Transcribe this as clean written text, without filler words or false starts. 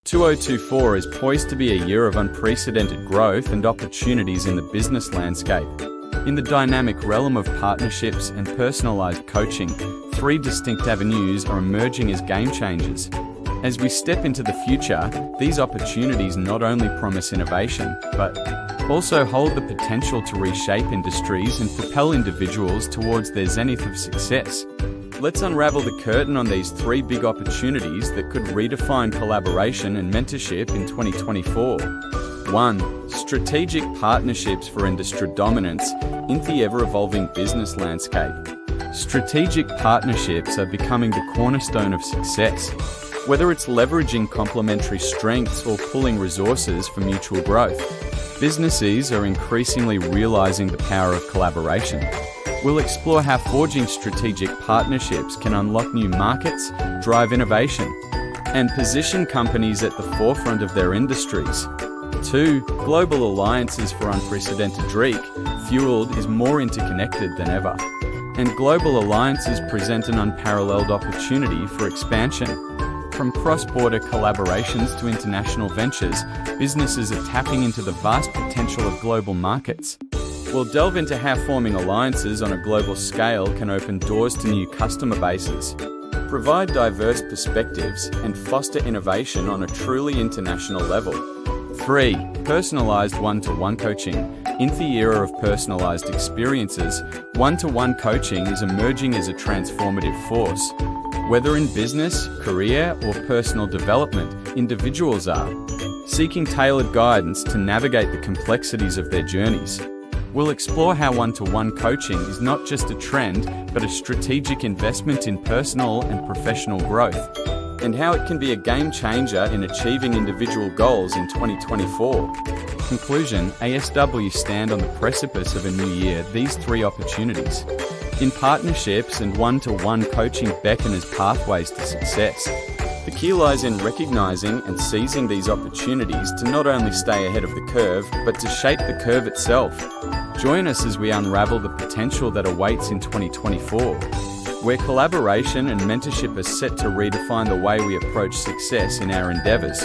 2024 is poised to be a year of unprecedented growth and opportunities in the business landscape. In the dynamic realm of partnerships and personalized coaching, three distinct avenues are emerging as game changers. As we step into the future, these opportunities not only promise innovation, but also hold the potential to reshape industries and propel individuals towards their zenith of success. Let's unravel the curtain on these three big opportunities that could redefine collaboration and mentorship in 2024. 1. Strategic partnerships for industry dominance in the ever-evolving business landscape. Strategic partnerships are becoming the cornerstone of success. Whether it's leveraging complementary strengths or pooling resources for mutual growth, businesses are increasingly realizing the power of collaboration. We'll explore how forging strategic partnerships can unlock new markets, drive innovation, and position companies at the forefront of their industries. 2. Global alliances for unprecedented reach. Fueled is more interconnected than ever, and global alliances present an unparalleled opportunity for expansion. From cross-border collaborations to international ventures, businesses are tapping into the vast potential of global markets. We'll delve into how forming alliances on a global scale can open doors to new customer bases, provide diverse perspectives, and foster innovation on a truly international level. 3. Personalized one-to-one coaching. In the era of personalized experiences, one-to-one coaching is emerging as a transformative force. Whether in business, career, or personal development, individuals are seeking tailored guidance to navigate the complexities of their journeys. We'll explore how one-to-one coaching is not just a trend, but a strategic investment in personal and professional growth, and how it can be a game changer in achieving individual goals in 2024. Conclusion: ASW stand on the precipice of a new year. These three opportunities in partnerships and one-to-one coaching beckon as pathways to success. The key lies in recognizing and seizing these opportunities to not only stay ahead of the curve, but to shape the curve itself. Join us as we unravel the potential that awaits in 2024, where collaboration and mentorship are set to redefine the way we approach success in our endeavors.